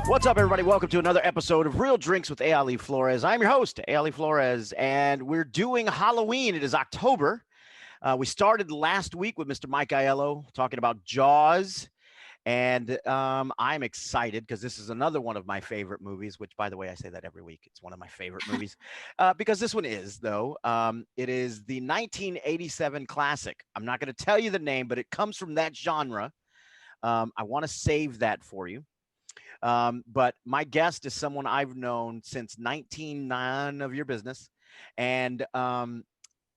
What's up, everybody? Welcome to another episode of Real Drinks with Ali Flores. I'm your host, Ali Flores, and we're doing Halloween. It is October. We started last week with Mr. Mike Aiello talking about Jaws, and I'm excited because this is another one of my favorite movies, which, by the way, I say that every week. It's one of my favorite movies because this one is, though. It is the 1987 classic. I'm not going to tell you the name, but it comes from that genre. I want to save that for you. But my guest is someone I've known since 1909 of your business. And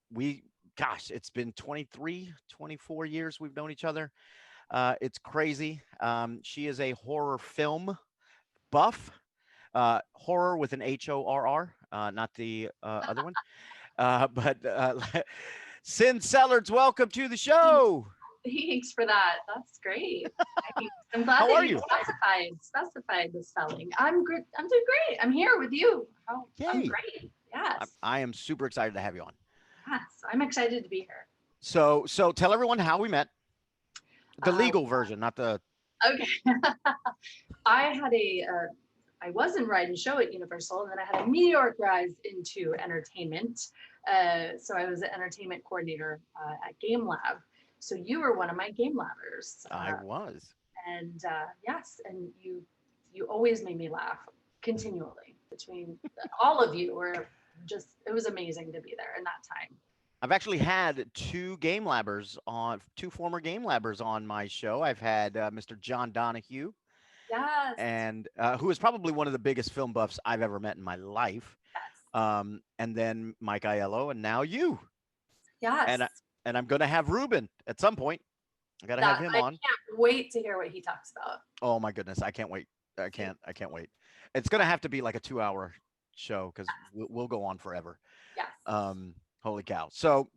it's been 23, 24 years we've known each other. It's crazy. She is a horror film buff, horror with an HORR, not the other one. But Cyn Sellards, welcome to the show. Thanks for that. That's great. I'm glad How that are you you? specified the spelling. I'm good. I'm doing great. I'm here with you. I'm Yay. great. Yes. I am super excited to have you on. Yes. I'm excited to be here. So tell everyone how we met. The legal version, not the. Okay. I was in Ride and Show at Universal, and then I had a meteoric rise into entertainment. So I was an entertainment coordinator at Game Lab. So you were one of my game labbers. I was. And yes, and you always made me laugh continually. Between all of you were just, it was amazing to be there in that time. I've actually had two former game labbers on my show. I've had Mr. John Donahue. Yes. And who is probably one of the biggest film buffs I've ever met in my life. Yes. And then Mike Aiello, and now you. Yes. And I'm going to have Ruben at some point. I got to have him on. I can't wait to hear what he talks about. Oh my goodness. I can't wait. I can't wait. It's going to have to be like a 2-hour show because we'll go on forever. Yes. Holy cow. So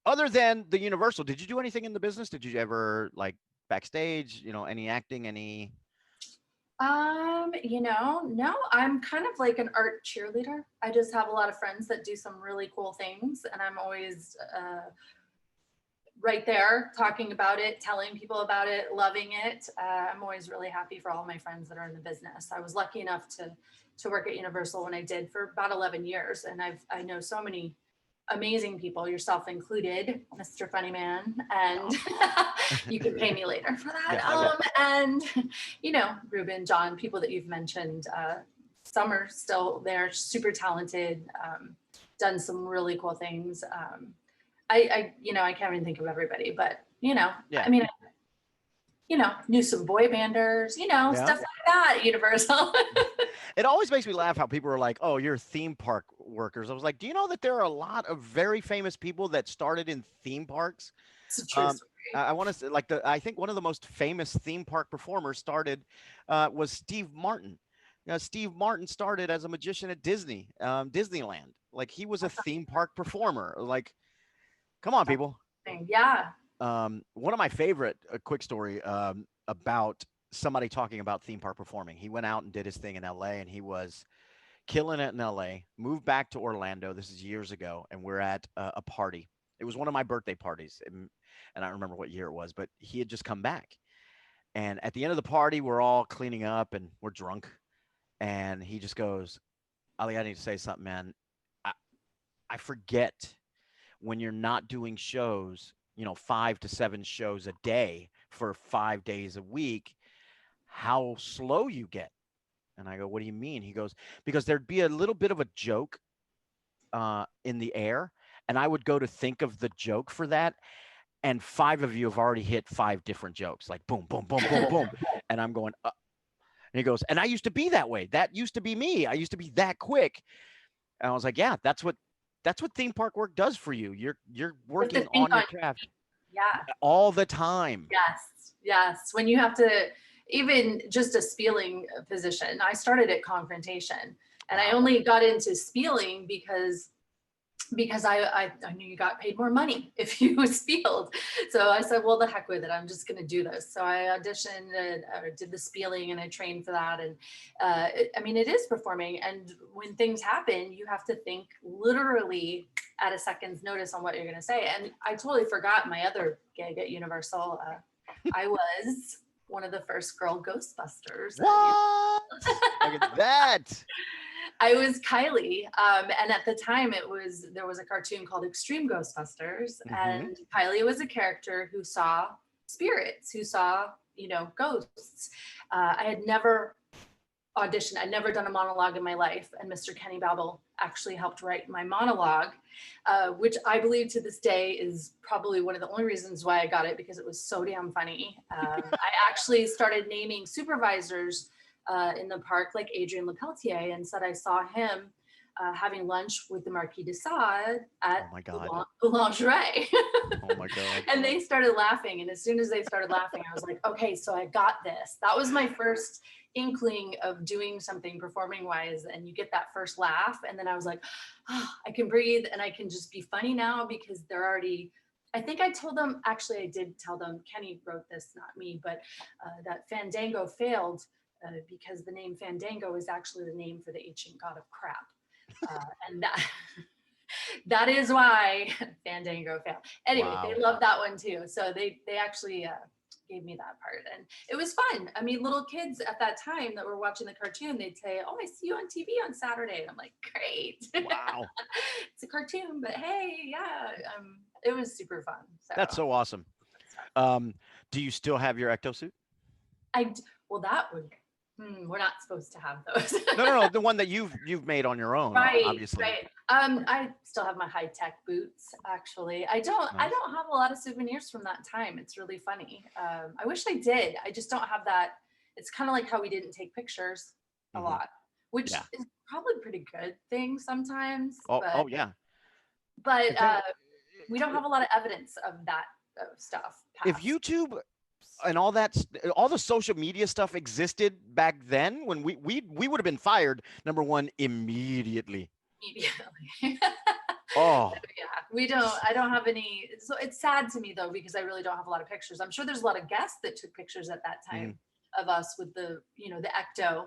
other than the Universal, did you do anything in the business? Did you ever like backstage, any acting, any? No, I'm kind of like an art cheerleader. I just have a lot of friends that do some really cool things, and I'm always right there talking about it, telling people about it, loving it. I'm always really happy for all my friends that are in the business. I was lucky enough to work at Universal when I did for about 11 years, and I know so many amazing people, yourself included, Mr. Funny Man, and you can pay me later for that. Yeah, and Ruben, John, people that you've mentioned, some are still there, super talented, done some really cool things. I can't even think of everybody, but Yeah. I mean, knew some boy banders, stuff like that at Universal. It always makes me laugh how people are like, oh, you're theme park workers. I was like, do you know that there are a lot of very famous people that started in theme parks? It's a true story. I want to say, I think one of the most famous theme park performers started was Steve Martin. Steve Martin started as a magician at Disneyland. Like, he was a theme park performer. Like, come on, people. Yeah. One of my favorite, a quick story about somebody talking about theme park performing. He went out and did his thing in LA, and he was killing it in LA, moved back to Orlando. This is years ago. And we're at a party. It was one of my birthday parties. And I don't remember what year it was, but he had just come back. And at the end of the party, we're all cleaning up and we're drunk. And he just goes, Ali, I need to say something, man. I forget when you're not doing shows, 5 to 7 shows a day for 5 days a week, how slow you get. And I go, what do you mean? He goes, because there'd be a little bit of a joke in the air, and I would go to think of the joke for that, and 5 of you have already hit 5 different jokes, like boom, boom, boom, boom, boom. And I'm going, and he goes, and I used to be that way. That used to be me. I used to be that quick. And I was like, yeah, that's what theme park work does for you. You're working on your craft. Yeah. All the time. Yes. When you have to, even just a spieling position. I started at confrontation, and I only got into spieling because I knew you got paid more money if you spieled. So I said, well, the heck with it. I'm just going to do this. So I auditioned and did the spieling, and I trained for that. And it is performing. And when things happen, you have to think literally at a second's notice on what you're going to say. And I totally forgot my other gig at Universal. I was one of the first girl Ghostbusters. What? Look at that. I was Kylie, and at the time, there was a cartoon called Extreme Ghostbusters, Hmm. and Kylie was a character who saw spirits, who saw ghosts. I had never auditioned. I'd never done a monologue in my life, and Mr. Kenny Babel actually helped write my monologue, which I believe to this day is probably one of the only reasons why I got it, because it was so damn funny. I actually started naming supervisors in the park, like Adrian Lepeltier, and said I saw him having lunch with the Marquis de Sade Oh at my God. the lingerie. Oh my God. And they started laughing. And as soon as they started laughing, I was like, okay, so I got this. That was my first inkling of doing something performing wise. And you get that first laugh. And then I was like, oh, I can breathe and I can just be funny now, because they're already. I think I told them, actually, I did tell them, Kenny wrote this, not me, but that Fandango failed because the name Fandango is actually the name for the ancient god of crap. And that that is why Fandango failed. Anyway, they Wow. love that one too. So they actually gave me that part, and it was fun. I mean, little kids at that time that were watching the cartoon, they'd say, "Oh, I see you on TV on Saturday." And I'm like, "Great, Wow. it's a cartoon, but hey, yeah." It was super fun. So That's so awesome. Um, do you still have your ecto suit? well, that would. We're not supposed to have those. No, no, no. The one that you've made on your own, Right, obviously. right. I still have my high tech boots. Actually, I Nice. don't have a lot of souvenirs from that time. It's really funny. I wish I did. I just don't have that. It's kind of like how we didn't take pictures a Hmm. lot, which Yeah. is probably a pretty good thing sometimes. Oh, But oh yeah. but The thing, we don't have a lot of evidence of that stuff if past. YouTube and all that, all the social media stuff existed back then, when we would have been fired. Number one, immediately. Immediately. Oh, Yeah, we don't. I don't have any. So it's sad to me though, because I really don't have a lot of pictures. I'm sure there's a lot of guests that took pictures at that mhm, time of us with the the ecto.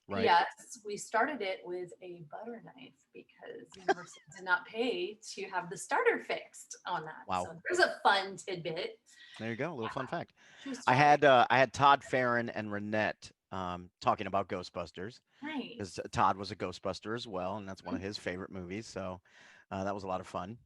right. P.S. We started it with a butter knife because Universal did not pay to have the starter fixed on that. Wow. So there's a fun tidbit. There you go. A little fun fact. True story. I had Todd Farron and Renette talking about Ghostbusters, because Nice. Todd was a Ghostbuster as well, and that's one Mhm. of his favorite movies. So that was a lot of fun.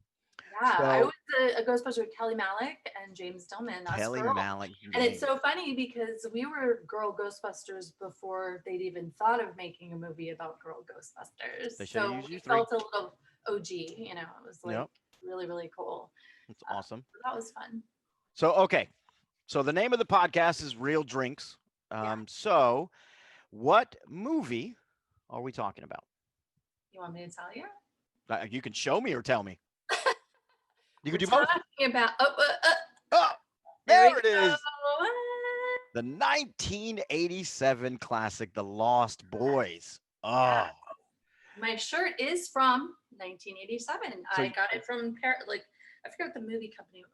Yeah, I So was a Ghostbuster with Kelly Malik and James Dillman, us Kelly girls. Malik, And it's James, so funny because we were girl Ghostbusters before they'd even thought of making a movie about girl Ghostbusters. they should have So used you we three. felt a little OG, it was like Yep, really, really cool. that's awesome. So that was fun. So okay, so the name of the podcast is Real Drinks. Yeah. So what movie are we talking about? You want me to tell you? You can show me or tell me. You We're can do both. talking about, Oh, there there we it is. go. The 1987 classic, The Lost Boys. Yeah. Oh, My shirt is from 1987. so I got it from like I forget what the movie company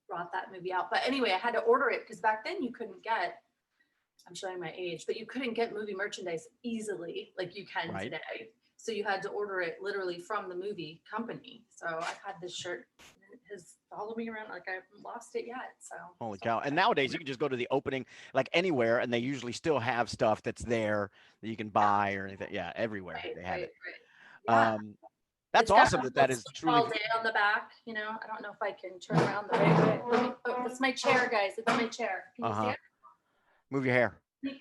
brought that movie out, but anyway, I had to order it because back then you couldn't get. I'm showing my age, but you couldn't get movie merchandise easily like you can right. today. So you had to order it literally from the movie company. So I've had this shirt. It has followed me around like I haven't lost it yet. Holy So cow. And nowadays you can just go to the opening like anywhere and they usually still have stuff that's there that you can yeah, buy or anything. Yeah, everywhere right, they have right, it. right. Yeah. Um, that's It's got awesome a that little that is sleep truly all day on the back. I don't know if I can turn around the right way. Oh, that's my chair, guys. It's my chair. Can you see uh-huh. it? Move your hair. Okay,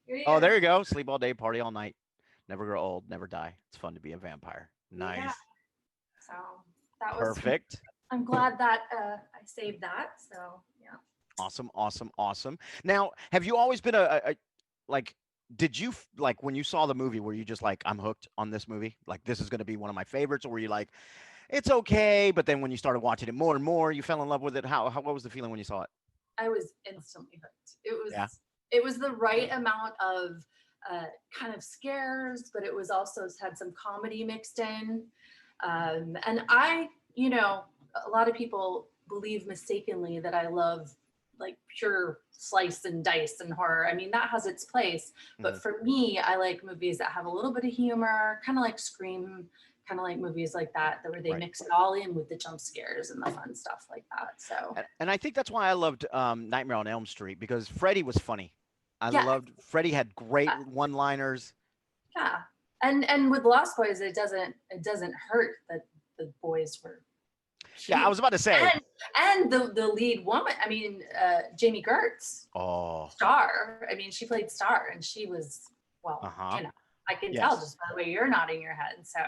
here you Oh, go. there you go. Sleep all day, party all night. Never grow old, never die. It's fun to be a vampire. Yeah. Nice. So that was. Perfect. I'm glad that I saved that. So yeah. Awesome, awesome, awesome. Now, have you always been a like did you like when you saw the movie were you just like I'm hooked on this movie? Like this is going to be one of my favorites, or were you like it's okay, but then when you started watching it more and more, you fell in love with it? How what was the feeling when you saw it? I was instantly hooked. Yeah. It was the right amount of kind of scares, but it was also had some comedy mixed in. And a lot of people believe mistakenly that I love like pure slice and dice and horror. I mean, that has its place. Hmm. But for me, I like movies that have a little bit of humor, kind of like Scream kind of like movies like that, where they Right. mix it all in with the jump scares and the fun stuff like that. So And I think that's why I loved Nightmare on Elm Street because Freddy was funny. I yeah, loved Freddy had great yeah, one-liners. yeah. And with Lost Boys, it doesn't hurt that the boys were Yeah, I cute. was about to say. And the lead woman, I mean, Jamie Gertz, Oh, Star. I mean, she played Star, and she was, uh well, huh. I can tell Yes, just by the way you're nodding your head. So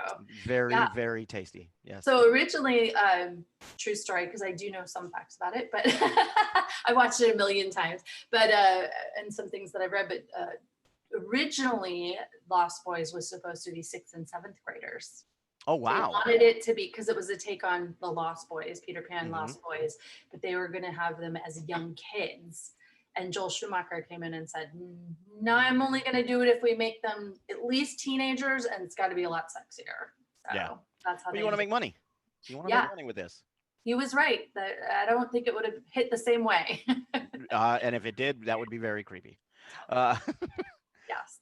very yeah. very tasty. Yes. So originally, true story, because I do know some facts about it, but I watched it a million times. But and some things that I've read, but originally, Lost Boys was supposed to be sixth and seventh graders. Oh They wow. wanted it to be because it was a take on the Lost Boys, Peter Pan, Hmm. Lost Boys, but they were going to have them as young kids. And Joel Schumacher came in and said, "No, I'm only going to do it if we make them at least teenagers, and it's got to be a lot sexier." Yeah. So that's how Well, you they want to did. make money. You want to make Yeah, money with this. he was right. That I don't think it would have hit the same way. And if it did, that would be very creepy. Uh, Yes.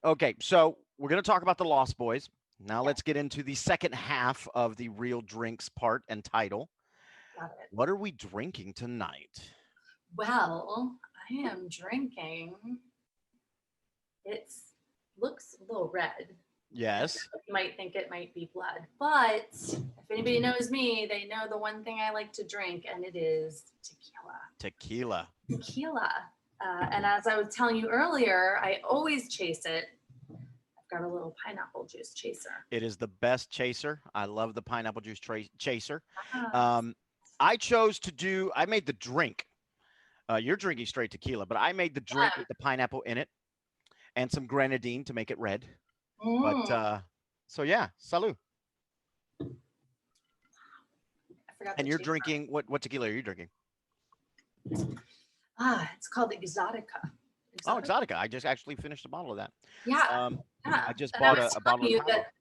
okay, so we're going to talk about the Lost Boys. Now Yeah. let's get into the second half of the real drinks part and title. Got it. What are we drinking tonight? Well, I am drinking. It's looks a little red. Yes, You might think it might be blood, but if anybody knows me, they know the one thing I like to drink, and it is tequila. tequila. Tequila. And as I was telling you earlier, I always chase it. I've got a little pineapple juice chaser. It is the best chaser. I love the pineapple juice chaser. Ah, Um, I chose to do. I made the drink. You're drinking straight tequila, but I made the drink yeah. with the pineapple in it and some grenadine to make it red. But Mm, so yeah, salud. I forgot the And you're chaser. drinking what tequila are you drinking? It's called Exotica. Oh, Exotica. Exotica. I just actually finished a bottle of that. Yeah, Um, yeah. I just And I bought was a telling bottle of you Cabo. that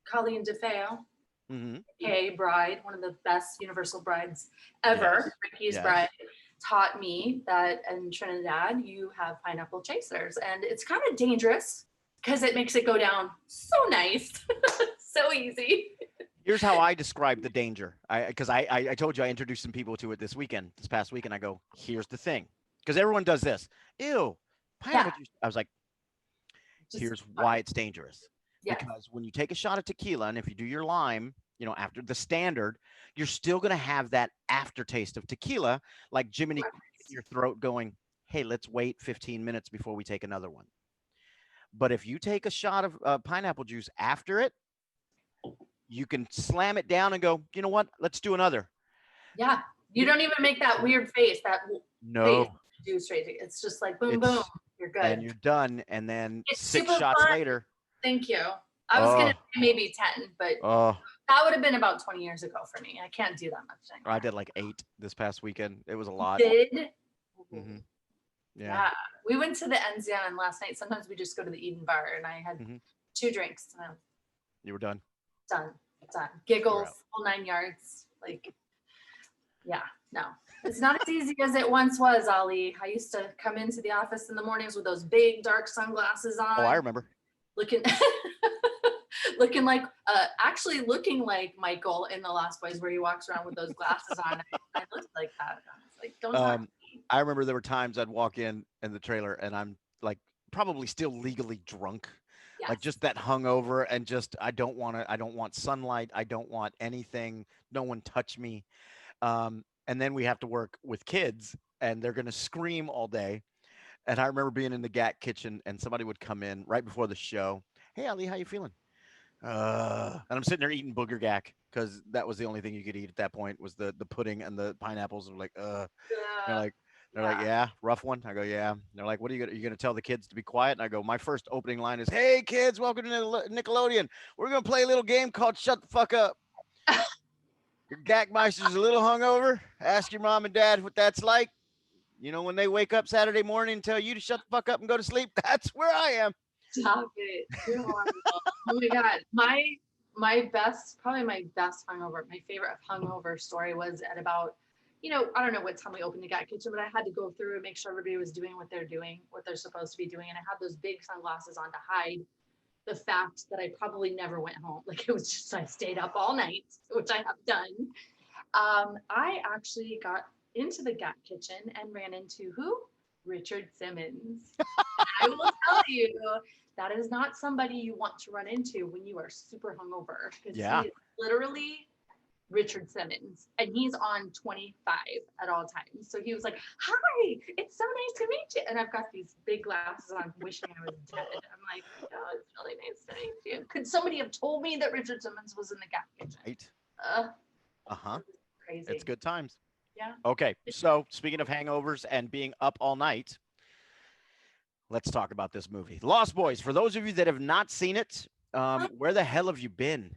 Colleen DeFeo, Hmm. aka Bride, one of the best Universal brides ever, Yes. Ricky's bride, Yes. taught me that in Trinidad you have pineapple chasers, and it's kind of dangerous because it makes it go down so nice, so easy. Here's how I describe the danger. I told you I introduced some people to it this past weekend. I go, here's the thing, because everyone does this. Ew, Yeah, pineapple juice. I was like, just here's why it's dangerous. yes, Because when you take a shot of tequila, and if you do your lime, after the standard, you're still gonna have that aftertaste of tequila, like Jiminy right. Cricket in your throat, going, "Hey, let's wait 15 minutes before we take another one." But if you take a shot of pineapple juice after it, you can slam it down and go, you know what? Let's do another. Yeah. You You don't even make that weird face, that face no, you do straight. It's just like boom, boom, it's you're and good. you're done. And then It's six super shots fun. later, Thank you. I was gonna oh, say maybe 10, but oh, that would have been about 20 years ago for me. I can't do that much I anymore. did like 8 this past weekend. It was a You lot. did? Hmm. Yeah. Yeah. We went to the Enzian last night. Sometimes we just go to the Eden Bar, and I had Hmm. 2 drinks and I'm You were done. done. Done. You're Giggles, out. whole 9 yards. Like, yeah, no. It's not as easy as it once was, Ali. I used to come into the office in the mornings with those big dark sunglasses Oh, I on, remember. looking looking like actually looking like Michael in The Lost Boys, where he walks around with those glasses on. I looked like that. I was like, don't talk to Um, me. I remember there were times I'd walk in the trailer and I'm like probably still legally drunk, like Yes. just that hungover and just I don't want sunlight, I don't want anything, no one touch me. And then we have to work with kids and they're gonna scream all day. And I remember being in the GAT kitchen and somebody would come in right before the show. Hey Ali, how you feeling? And I'm sitting there eating booger gack because that was the only thing you could eat at that point was the pudding and the pineapples. I'm like, they're Uh, like, they're like, yeah. yeah, rough one. I go, yeah. They're like, what are you gonna tell the kids to be quiet? And I go, my first opening line is, hey kids, welcome to Nickelodeon. We're gonna play a little game called Shut the Fuck Up. Your Gackmeister's a little hungover. Ask your mom and dad what that's like. When they wake up Saturday morning and tell you to shut the fuck up and go to sleep, that's where I am. Stop it. You're horrible. Oh my god. My best, probably my best hungover, my favorite hungover story was at about, I don't know what time we opened the Gat Kitchen, but I had to go through and make sure everybody was doing what they're supposed to be doing. And I had those big sunglasses on to hide the fact that I probably never went home. Like it was just, I stayed up all night, which I have done. I actually got into the Gap Kitchen and ran into who? Richard Simmons. I will tell you, that is not somebody you want to run into when you are super hungover because he Yeah. is literally Richard Simmons and he's on 25 at all times. So he was like, "Hi, it's so nice to meet you." And I've got these big glasses on, wishing I was dead. I'm like, "Oh, it's really nice to meet you." Could somebody have told me that Richard Simmons was in the Gap Kitchen? Right. Uh, Uh-huh. It's Crazy. good times. Yeah. Okay. So speaking of hangovers and being up all night, let's talk about this movie. Lost Boys. For those of you that have not seen it, where the hell have you been?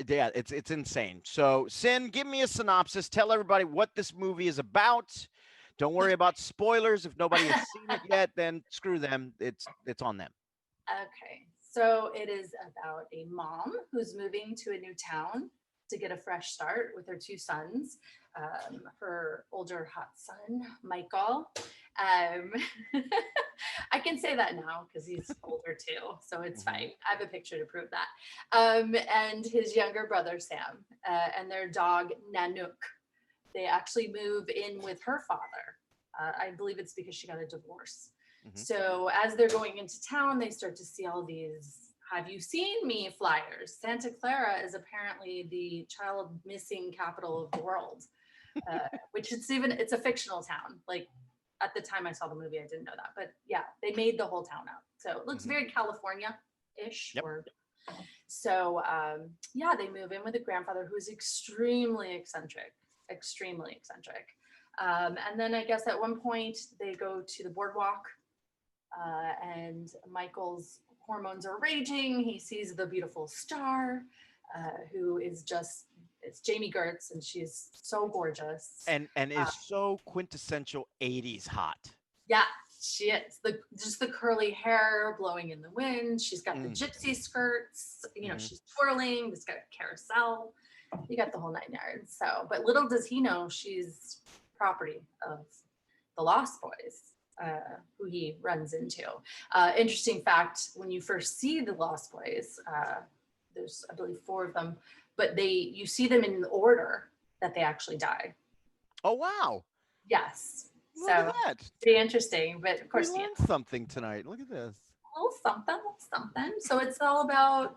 Yeah, it's insane. So, Cyn, give me a synopsis. Tell everybody what this movie is about. Don't worry about spoilers. If nobody has seen it yet, then screw them. It's on them. Okay, so it is about a mom who's moving to a new town to get a fresh start with her two sons. Her older hot son, Michael. Um, I can say that now because he's older too, so it's Mhm. fine. I have a picture to prove that. And his younger brother, Sam, and their dog, Nanook. They actually move in with her father. I believe it's because she got a divorce. Mhm. So as they're going into town, they start to see all these "Have you seen me" flyers. Santa Clara is apparently the child missing capital of the world, which it's a fictional town. Like at the time I saw the movie, I didn't know that, but yeah, they made the whole town out. So it looks Mhm. very California-ish. Yep. Or so yeah, they move in with a grandfather who's extremely eccentric, extremely eccentric. And then I guess at one point they go to the boardwalk and Michael's hormones are raging. He sees the beautiful star, who is just, it's Jamie Gertz, and she's so gorgeous. And Uh, is so quintessential 80s hot. yeah, she is. The curly hair blowing in the wind. She's got the Mm. gypsy skirts. Mhm. She's twirling. It's got a carousel. You got the whole nine yards. So, but little does he know she's property of the Lost Boys, who he runs into. Interesting fact: when you first see the Lost Boys, there's I believe four of them, but you see them in the order that they actually die. Oh wow. Yes, Look at so that. pretty interesting. But of We course, learned something tonight. Look at this. a little something, little something. So it's all about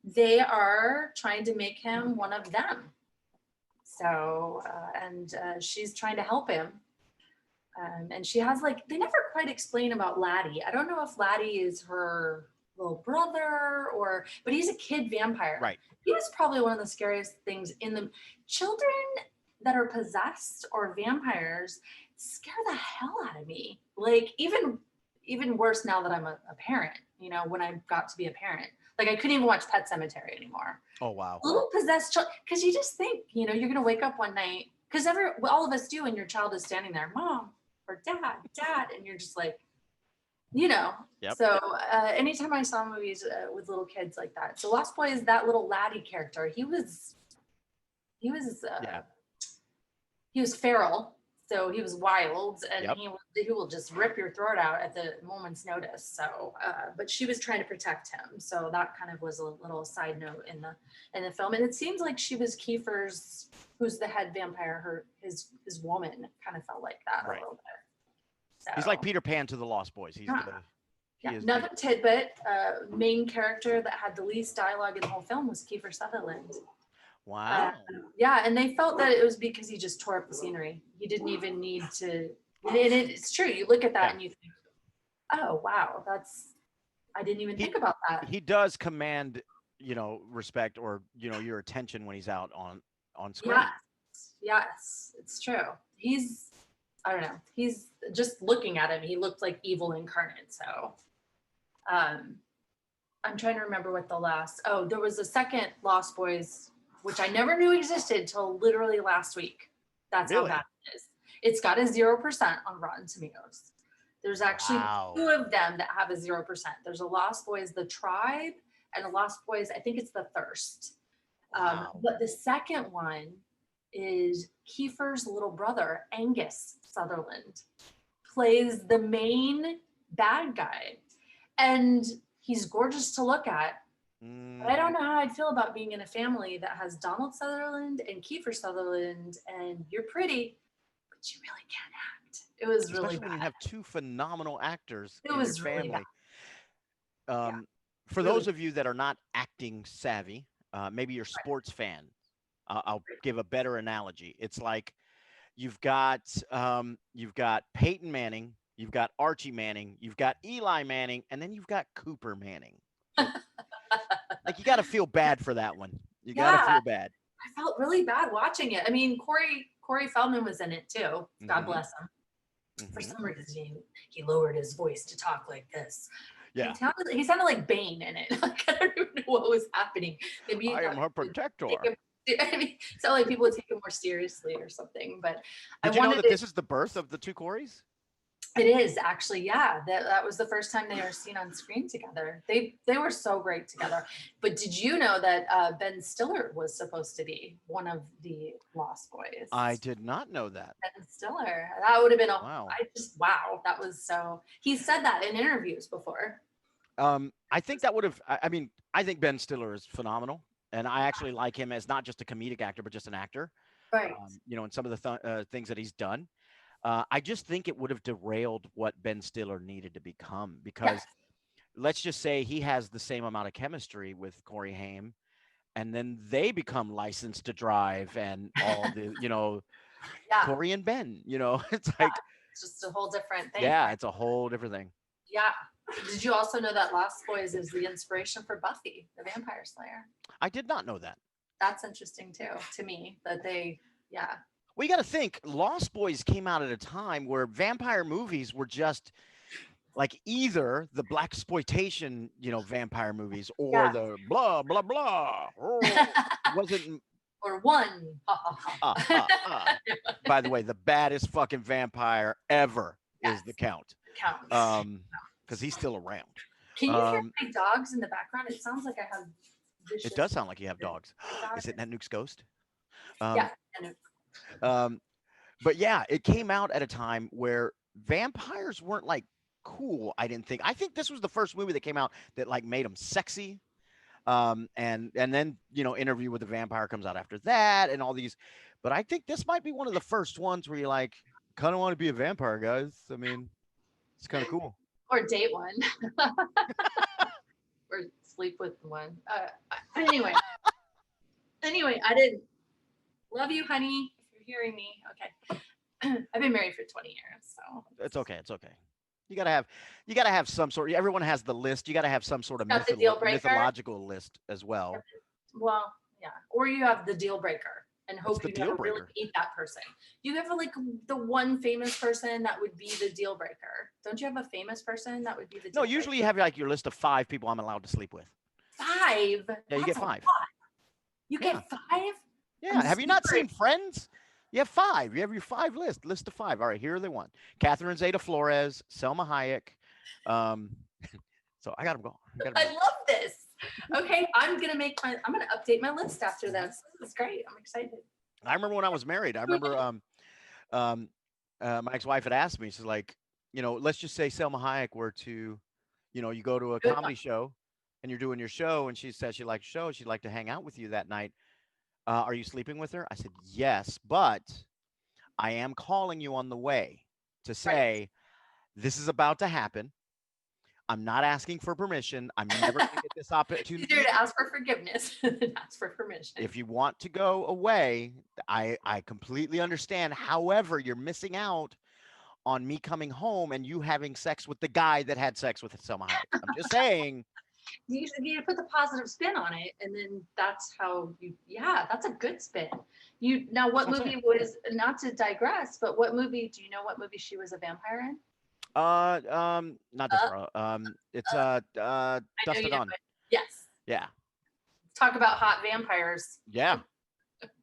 they are trying to make him one of them. So and she's trying to help him. And she has like, they never quite explain about Laddie. I don't know if Laddie is her little brother but he's a kid vampire. Right. He was probably one of the scariest things in the children that are possessed or vampires scare the hell out of me. Like even worse now that I'm a parent, when I got to be a parent. Like I couldn't even watch Pet Cemetery anymore. Oh wow. Little possessed child, because you just think, you're gonna wake up one night, because all of us do, and your child is standing there, "Mom," or "Dad," and you're just like, you know. Yep. So anytime I saw movies with little kids like that, so Lost Boy is that little laddie character. Yeah. He was feral, so he was wild, and Yep. he will just rip your throat out at the moment's notice. So, but she was trying to protect him, so that kind of was a little side note in the film. And it seems like she was Kiefer's, who's the head vampire, his woman, kind of felt like that a Right. little bit. He's like So Peter Pan to the Lost Boys. yeah, He yeah. is Another tidbit: main character that had the least dialogue in the whole film was Kiefer Sutherland. Uh, Wow. yeah, and they felt that it was because he just tore up the scenery. He didn't even need to. And it's true. You look at that Yeah. and you think, "Oh wow, I didn't even He think about that." he does command, respect or, your attention when he's out on screen. Yes, it's true. I don't know. He's just looking at him. He looked like evil incarnate. So, um, I'm trying to remember what the last. Oh, there was a second Lost Boys, which I never knew existed till literally last week. That's how Really? bad it is. It's got a 0% on Rotten Tomatoes. There's actually Wow. two of them that have a 0%. There's a Lost Boys, The Tribe, and a Lost Boys, I think it's The Thirst. Wow. But the second one is Kiefer's little brother, Angus Sutherland, plays the main bad guy. And He's gorgeous to look at. But I don't Mhm. know how I'd feel about being in a family that has Donald Sutherland and Kiefer Sutherland, and you're pretty, but you really can't act. It was really Especially when you bad. have two phenomenal actors It in your was really bad. family. Yeah, Um, for really. those of you that are not acting savvy, maybe you're sports fan. I'll give a better analogy. It's like you've got Peyton Manning, you've got Archie Manning, you've got Eli Manning, and then you've got Cooper Manning. So like you got to feel bad for that one. You got to Yeah, feel bad. I felt really bad watching it. I mean, Corey Feldman was in it too. God Hmm. bless him. For Hmm. some reason, he lowered his voice to talk like this. Yeah. He sounded like Bane in it. Like, I don't even know what was happening. Maybe he I thought am her people would take protector. him. I mean, it sounded like people would take him more seriously or something. But I Did you know wanted that it. this is the birth of the two Corys? It is actually, yeah. That was the first time they were seen on screen together. They were so great together. But did you know that Ben Stiller was supposed to be one of the Lost I Boys? did not know that. Ben Stiller. That would have been a. Wow. I just wow. That was so. He said that in interviews before. I think that would have. I mean, I think Ben Stiller is phenomenal, and I Yeah. actually like him as not just a comedic actor, but just an actor. Right. In some of the things that he's done. I just think it would have derailed what Ben Stiller needed to become Yes. because let's just say he has the same amount of chemistry with Corey Haim, and then they become licensed to drive and all the, Yeah. Corey and Ben, it's Yeah. like, It's just a whole different thing, yeah, right? it's a whole different thing. Yeah. Did you also know that Lost Boys is the inspiration for Buffy, the Vampire Slayer? I did not know that. That's interesting too, to me, that they, yeah. We got to think Lost Boys came out at a time where vampire movies were just like either the black exploitation, vampire movies or Yeah. the blah blah blah. Oh, wasn't Or one. Ha ha ah ha. ah ah. By the way, the baddest fucking vampire ever is the Yes, Count. it counts. Um, because he's still around. Can you hear Um, my dogs in the background? It sounds like I have it vicious. does sound like you have dogs. Is it that Nuke's ghost? Yeah. Um, And um, but yeah, it came out at a time where vampires weren't like cool. I didn't think. I think this was the first movie that came out that like made them sexy. And then Interview with the Vampire comes out after that, and all these. But I think this might be one of the first ones where you're like, kind of want to be a vampire, guys. I mean, it's kind of cool. or date one or sleep with one. Anyway, I didn't love you, honey. If you're hearing me, okay. I've been married for 20 years, so It's okay. It's okay. You gotta have, you gotta have some sort. Everyone has the list. You gotta have some sort of got the deal breaker. mythological list as well. Well, yeah, or you have the deal breaker and What's hope the you deal never really breaker? meet that person. You have like the one famous person that would be the deal breaker. Don't you have a famous person that would be the No, deal breaker? usually you have like your list of 5 people I'm allowed to sleep with. Five? Yeah, you That's get a five. lot. You Yeah, get five? yeah. I'm Have you not super. seen Friends? You have 5. You have your 5 list of 5. All right, here are the one: Catherine Zeta-Flores, Selma Hayek. Um, so I got them going. I got them I going. love this. Okay, I'm gonna update my list after this. This is great. I'm excited. I remember when I was married. I remember um, my ex-wife had asked me. She's like, let's just say Selma Hayek were to, you go to a Good one. comedy show, and you're doing your show, and she says she likes show. She'd like to hang out with you that night. Are you sleeping with her? I said yes, but I am calling you on the way to Right. say this is about to happen. I'm not asking for permission. I'm never going to get this Easier opportunity. to ask for forgiveness than ask for permission. If you want to go away, I completely understand. However, you're missing out on me coming home and you having sex with the guy that had sex with Selma Hayek. I'm just saying. You need to put the positive spin on it, and then that's how you. Yeah, that's a good spin. You now, That's what what I'm saying. movie was, not to digress, but what movie? Do you know what movie she was a vampire in? Not Uh, Desperado. It's I know Dust you to know Dawn. it. Yes. Yeah, Talk about hot vampires. yeah.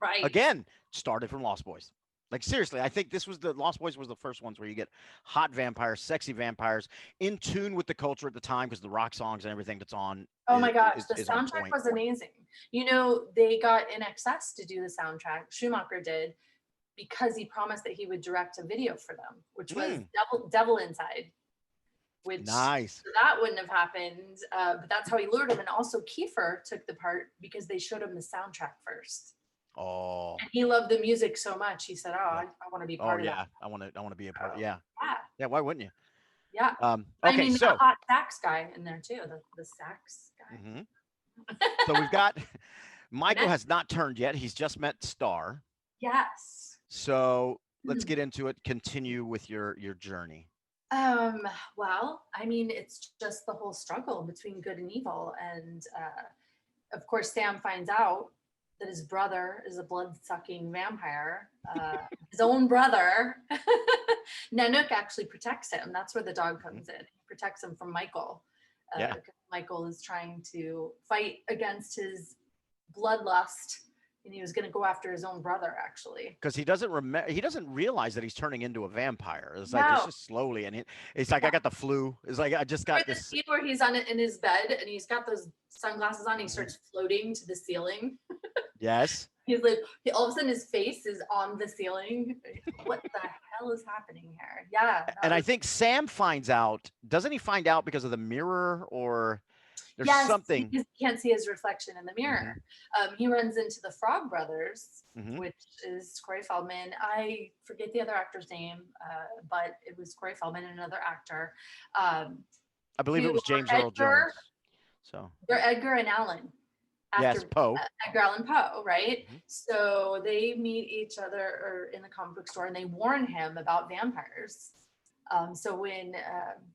Right. Again, started from Lost Boys. Like seriously, I think this was the Lost Boys was the first ones where you get hot vampires, sexy vampires, in tune with the culture at the time because the rock songs and everything that's on Oh my gosh, the is on soundtrack point. was amazing. You know, they got in excess to do the soundtrack. Schumacher did because he promised that he would direct a video for them, which was Mm, Devil Inside. which Nice. that wouldn't have happened. But that's how he lured him. And also, Kiefer took the part because they showed him the soundtrack first. Oh, And he loved the music so much. He said, "Oh, yeah. I want to be Oh, part of that." yeah. I want to be a part. So, Yeah. yeah, Yeah. Why wouldn't you? yeah. I Okay. mean, the So, hot sax guy in there too. The sax guy. mhm. So we've got I Michael meant has not turned yet. He's just met Star. yes. So let's Hmm. get into it. Continue with your journey. Um, well, I mean, it's just the whole struggle between good and evil. And of course, Sam finds out that his brother is a blood sucking vampire. His own brother. Nanook actually protects him. That's where the dog Mhm. comes in. He protects him from Michael. Yeah. Because Michael is trying to fight against his bloodlust, and he was going to go after his own brother, actually. Because he doesn't remember, he doesn't realize that he's turning into a vampire. It's like it's No, just slowly, and it's like I yeah. got the flu. It's like I just got Remember the this. scene where he's on it in his bed and he's got those sunglasses on, and he Mhm. starts floating to the ceiling. Yes, He's like, all of a sudden his face is on the ceiling. What the hell is happening here? Yeah, that and I was think Sam finds out. Doesn't he find out because of the mirror or there's yes, something? because he can't see his reflection in the Hmm. mirror. He runs into the Frog Brothers, Hmm. which is Corey Feldman. I forget the other actor's name, but it was Corey Feldman and another actor. Um, I believe it who was James are Earl Jones. So they're Edgar and Allan after yes, Poe. Edgar Allan Poe, right? Hmm. So they meet each other or in the comic book store and they warn him about vampires. So when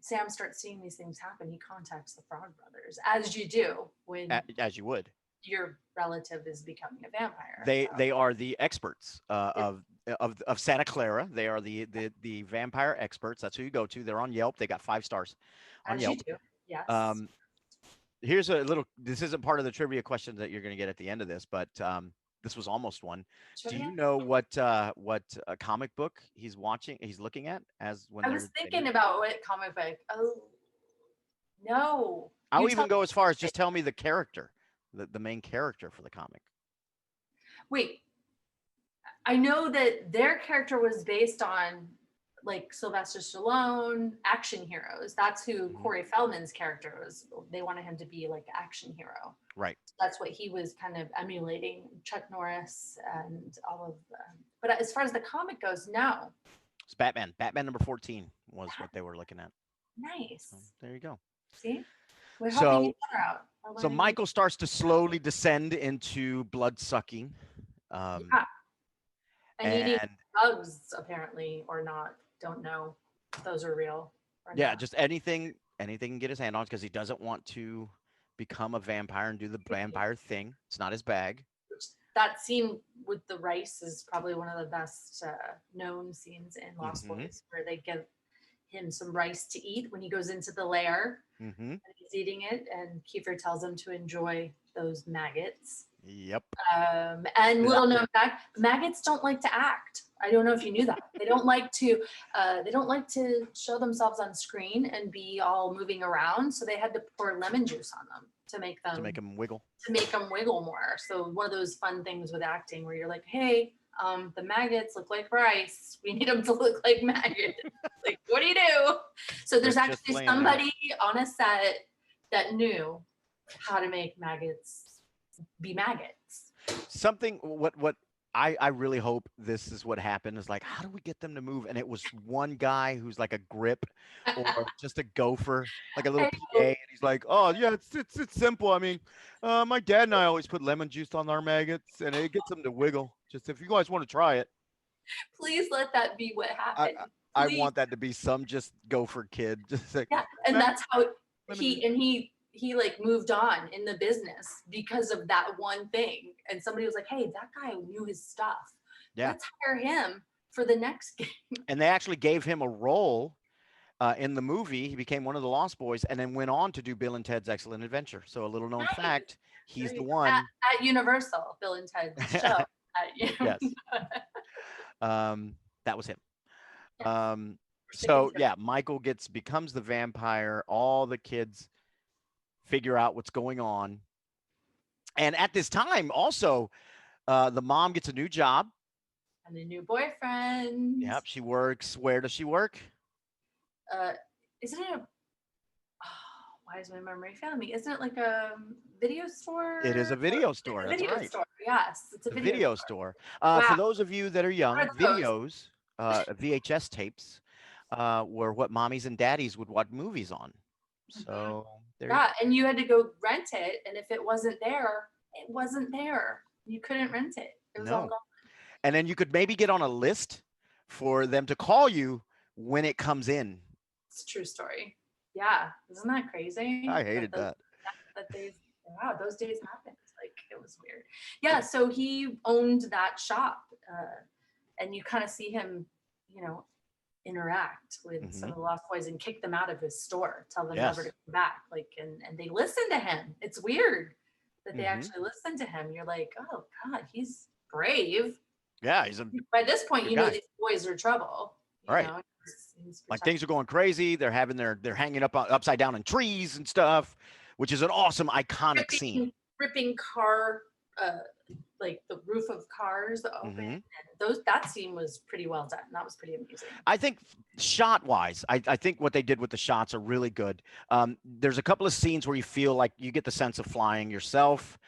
Sam starts seeing these things happen, he contacts the Frog Brothers, as you do when As you would. your relative is becoming a vampire. They are the experts Yep, of Santa Clara. They are the vampire experts. That's who you go to. They're on Yelp. They got 5 stars on as you Yelp. do. Yes. Um, Here's a little. This isn't part of the trivia question that you're going to get at the end of this, but this was almost one. Do you Trivia. know what comic book he's watching? He's looking at as when I was they thinking meet. about what comic book. Oh no, you I'll tell even go as far as me. just tell me the character, the main character for the comic. Wait, I know that their character was based on like Sylvester Stallone action heroes. That's who Hmm. Corey Feldman's character was. They wanted him to be like an action hero. Right. That's what he was kind of emulating Chuck Norris and all of them. But as far as the comic goes, no. It's Batman. Batman number 14 was what they were looking at. So Nice. there you go. See, we're helping each So other out. We're so learning. Michael starts to slowly descend into blood sucking, um, Yeah, and eating and bugs apparently or not. Don't know if those are real or yeah, not. just anything can get his hand on because he doesn't want to become a vampire and do the vampire thing. It's not his bag. That scene with the rice is probably one of the best known scenes in Lost Hmm. Boys, where they give him some rice to eat when he goes into the lair Hmm. and he's eating it, and Kiefer tells him to enjoy those maggots. Yep. And That- little known fact, maggots don't like to act. I don't know if you knew that. They don't like to. They don't like to show themselves on screen and be all moving around. So they had to pour lemon juice on them to make to them make him wiggle. wiggle more. So one of those fun things with acting where you're like, hey, the maggots look like rice. We need them to look like maggots. Like, what do you do? So there's They're just actually laying there. somebody on a set that knew how to make maggots be maggots. Something what I really hope this is what happened is like, how do we get them to move? And it was one guy who's like a grip or just a gopher, like a little I PA, know. and he's like, oh yeah, it's simple. I mean, my dad and I always put lemon juice on our maggots, and it gets them to wiggle. Just if you guys want to try it, Please let that be what I happened. I Please. want that to be some just gopher kid, just like Yeah. And "Mag- that's how lemon juice. he like moved on in the business because of that one thing. And somebody was like, hey, that guy knew his stuff. Yeah, Let's hire him for the next game. and they actually gave him a role in the movie. He became one of the Lost Boys, and then went on to do Bill and Ted's Excellent Adventure. So a little known Nice. fact: he's There the you go. one. At Universal, Bill and Ted's show. Yes, that was him. Yes, Um, we're sticking so to yeah, Michael becomes the vampire. All the kids figure out what's going on, and at this time, also, the mom gets a new job. and a new boyfriend. Yep, she works. Where does she work? Uh, isn't it a why is my memory failing me? Isn't it like a video It is store? a video It's store. a That's video right. store. Yes, it's a A video video store. store. For Wow. those of you that are What young, are those? videos, VHS tapes, were what mommies and daddies would watch movies on. Mhm. So there you go. Yeah, and you had to go rent it, and if it wasn't there, it wasn't there. You couldn't rent it. It was all No. gone. And then you could maybe get on a list for them to call you when it comes in. It's a true story. Yeah, isn't that crazy? I That hated those that. that days, wow, those days happened. Like it was weird. Yeah, so he owned that shop, and you kind of see him, you know, interact with some Hmm. of the Lost Boys and kick them out of his store, tell them never to Yes. come back. Like, and they listen to him. It's weird that they Hmm. actually listen to him. You're like, oh God, he's brave. Yeah, he's a By this point, good you know guy. these boys are trouble. All You right. know, he's Like protecting. things are going crazy. They're hanging up upside down in trees and stuff, which is an awesome iconic scene. Ripping car, uh, like the roof of cars open. Hmm. And those that scene was pretty well done. That was pretty amazing. I think shot wise, I think what they did with the shots are really good. There's a couple of scenes where you feel like you get the sense of flying yourself,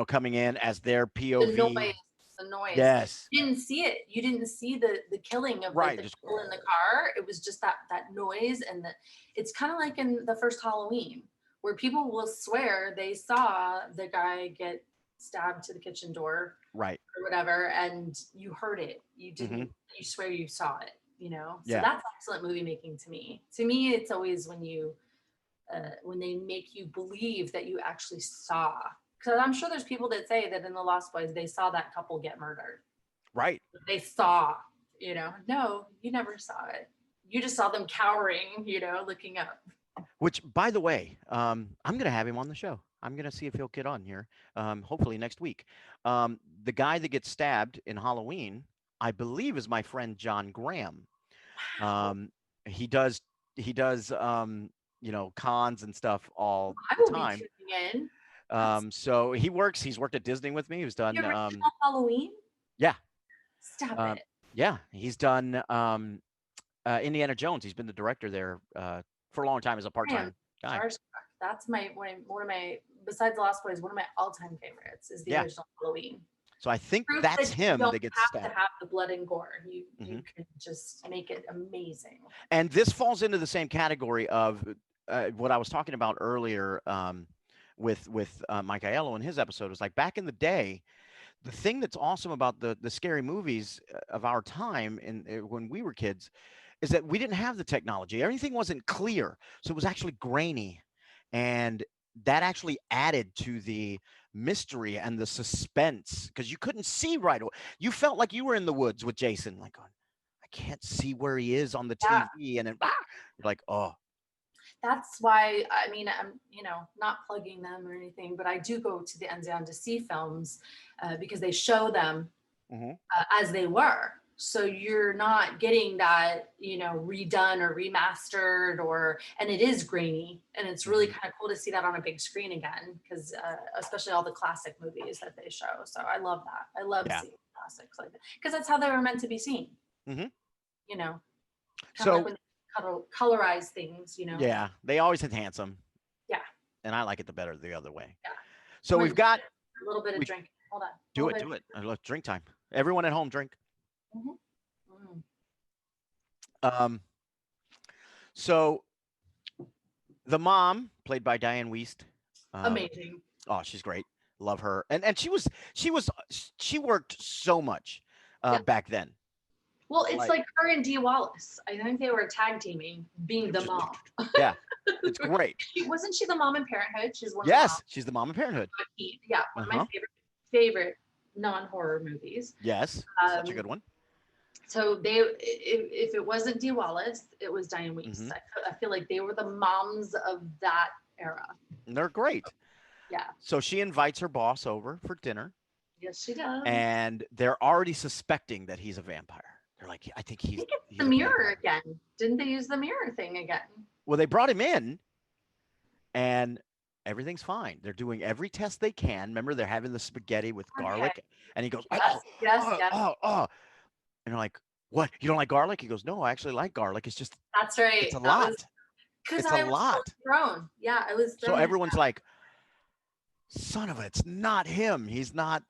coming in as their The POV. noise, the noise. Yes. You didn't see it. You didn't see the killing of like Right. the Just people in the car. It was just that noise and the. It's kind of like in the first Halloween where people will swear they saw the guy get stabbed to the kitchen door right. or whatever, and you heard it. You Hmm. didn't. You swear you saw it. You know. So Yeah. that's excellent movie making to me. To me, it's always when they make you believe that you actually saw. Because I'm sure there's people that say that in the Lost Boys they saw that couple get murdered. Right. They saw, no, you never saw it. You just saw them cowering, looking up. Which, by the way, I'm going to have him on the show. I'm going to see if he'll get on here, hopefully next week. The guy that gets stabbed in Halloween, I believe, is my friend John Graham. Wow, Um, he does cons and stuff all I the will be time. tuning in. That's So he's worked at Disney with me. He's the done original Halloween. yeah. Stop Um, it. yeah, he's done Indiana Jones. He's been the director there for a long time as a I am part-time guy. starstruck. That's one of my besides Lost Boys, one of my all-time favorites is the Yeah. original Halloween. So I think Proof that's that you him don't that gets have to stabbed. have the blood and gore. You Hmm. can just make it amazing. And this falls into the same category of what I was talking about earlier with Michaelo in his episode. Was like back in the day, the thing that's awesome about the scary movies of our time and when we were kids is that we didn't have the technology. Everything wasn't clear, so it was actually grainy, and that actually added to the mystery and the suspense because you couldn't see right away. You felt like you were in the woods with Jason, like going, I can't see where he is on the Yeah, TV, and then you're like, oh, that's why I mean I'm not plugging them or anything, but I do go to the Enzian to see films because they show them hmm, as they were. So you're not getting that redone or remastered and it is grainy and it's really hmm, kind of cool to see that on a big screen again because especially all the classic movies that they show. So I love that. I love yeah. seeing classics like that because that's how they were meant to be seen. Hmm. You know, kind of like So when they colorize things. yeah, they always enhance them, Yeah, and I like it the better the other way. yeah. So I'm we've gonna got a little bit of we drinking. Hold on. A do little it, bit. do it. I love drink time. Everyone at home drink. Mhm. Mm. Um, so the mom, played by Diane Wiest, um, Amazing. oh, she's great. Love her, and she worked so much Yeah. back then. Well, it's Like, like her and Dee Wallace. I think they were tag teaming, being the mom. yeah, it's great. Wasn't she the mom in Parenthood? She's one of the moms. Yes, she's the mom of Parenthood. Yeah, Uh one of my huh. favorite non-horror movies. Yes, such a Um, good one. so if it wasn't Dee Wallace, it was Diane Hmm. Wiest. I feel like they were the moms of that era. They're great. Yeah. So she invites her boss over for dinner, Yes, she does. and they're already suspecting that he's a vampire. They're like, I think I think it's the he's a mirror vampire. again. Didn't they use the mirror thing again? Well, they brought him in, and everything's fine. They're doing every test they can. Remember, they're having the spaghetti with Okay. garlic, and he goes, Yes, oh, yes, oh, yes. oh, oh. And they're like, what? You don't like garlic? He goes, no, I actually like garlic. It's just, That's it's right. a That was lot. Because It's a I was lot. totally thrown. Yeah, I was So thrown into everyone's like, son of a, it's not him. He's not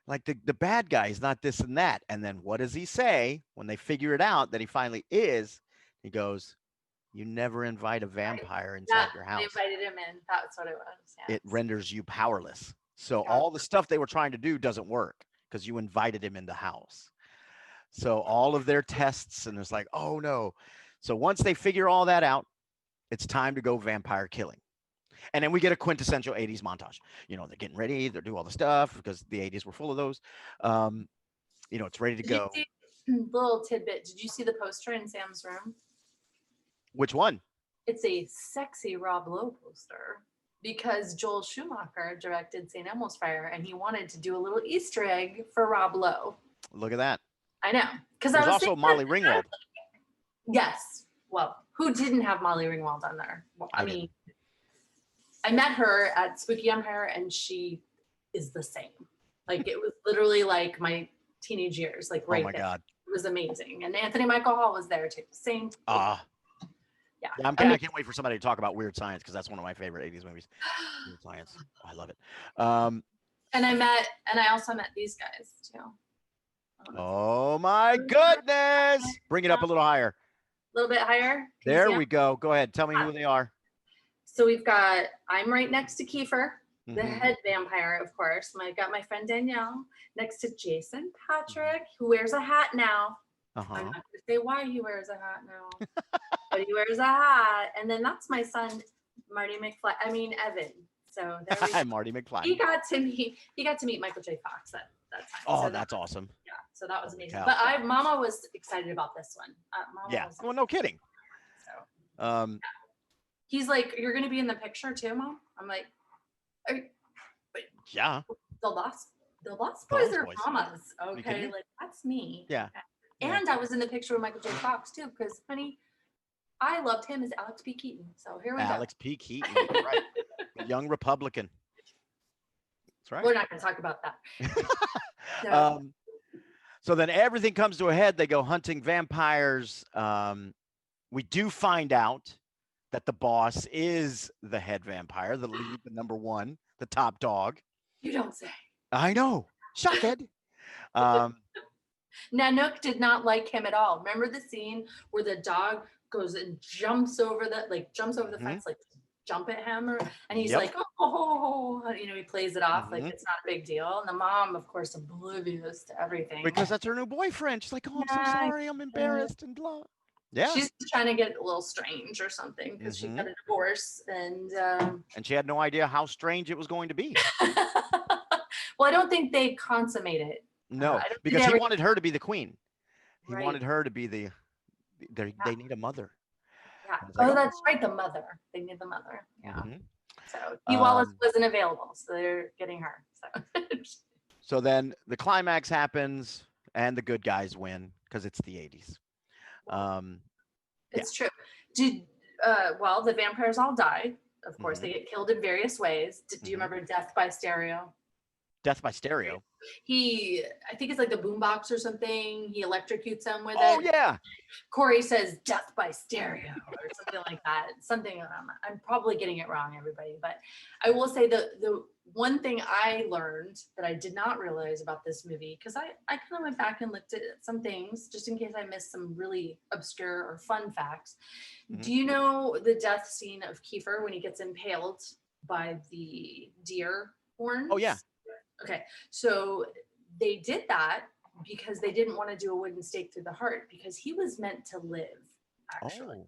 like the bad guy. He's not this and that. And then what does he say when they figure it out that he finally is? He goes, you never invite a that. vampire Yeah, inside your they house. invited him in. That's what it was. It Yes. renders you powerless. So Yeah. all the stuff they were trying to do doesn't work because you invited him in the house. So all of their tests, and it's like, oh no. So once they figure all that out, it's time to go vampire killing. And then we get a quintessential 80s montage. They're getting ready, they're doing all the stuff because the 80s were full of those. Um, it's ready to Did you go. see little tidbit? Did you see the poster in Sam's room? Which one? It's a sexy Rob Lowe poster because Joel Schumacher directed St. Elmo's Fire and he wanted to do a little Easter egg for Rob Lowe. Look at that. I know. Because I There's was also thinking, Molly Ringwald. yes. Well, who didn't have Molly Ringwald on there? Well, I I mean, didn't. I met her at Spooky Empire and she is the same. Like it was literally like my teenage years, like Oh right my there. God. It was amazing. And Anthony Michael Hall was there too. Same. Ah, Yeah. yeah. I mean, I can't wait for somebody to talk about Weird Science because that's one of my favorite 80s movies. Weird Science. I love it. Um, and I also met these guys too. oh my goodness. Bring it up a little higher. A little bit higher. Can you see There them? we go. Go ahead. Tell me who they are. So I'm right next to Kiefer, the Mhm. head vampire, of course. I got my friend Danielle next to Jason Patrick, who wears a hat now. I'm Uh-huh. not going to say why he wears a hat now, but he wears a hat. And then that's my son, Evan. So there we go. Marty McFly. He got to meet Michael J. Fox that time. Oh, So that's awesome. yeah, so that was Holy amazing. cow. But Mama was excited about this one. Yeah. Was, Well, no kidding. so Um, he's like, "You're going to be in the picture too, Mom?" I'm like, "Are you, yeah. the Lost The Boys Lost are Boys. mamas, You kidding okay? me? Like that's me." Yeah. Yeah. And I was in the picture with Michael J. Fox too, because honey, I loved him as Alex P. Keaton. So here we Alex P. Keaton. That's right. The young Republican. That's go. right. We're not going to talk about that. So, um, so then everything comes to a head. They go hunting vampires. We do find out that the boss is the head vampire, the lead, the number one, the top dog. you don't say. I know. Shocked. Um, Nanook did not like him at all. Remember the scene where the dog goes and jumps over the mhm. fence, like jump at him, and he's Yep. like, oh, he plays it off like Mhm. it's not a big deal. And the mom, of course, oblivious to everything. Because that's her new boyfriend. She's like, oh, I'm so Yeah, sorry. I'm embarrassed and blah. Yeah. she's trying to get a little strange or something because she got Mhm. a divorce and And she had no idea how strange it was going to be. well, I don't think they consummate it. No, I don't think because they he ever wanted her to be the queen. He right. wanted her to be they need a mother. Yeah. And it's like, Oh, that's right. The mother. They need the mother. Yeah. mhm. So T. Wallace Um, wasn't available, so they're getting her. So so then the climax happens and the good guys win because it's the 80s. Um, yeah. it's true. Did well, the vampires all died. Of course, Mhm. they get killed in various ways. Do you Mhm. remember Death by Stereo? Death by stereo. I think it's like the boombox or something. He electrocutes them with Oh, it. yeah. Corey says death by stereo or something like that. Something I'm probably getting it wrong, everybody, but I will say the one thing I learned that I did not realize about this movie, because I kind of went back and looked at some things just in case I missed some really obscure or fun facts. Mhm. Do you know the death scene of Kiefer when he gets impaled by the deer horns? Oh, yeah. Okay, so they did that because they didn't want to do a wooden stake through the heart because he was meant to live, actually. Oh.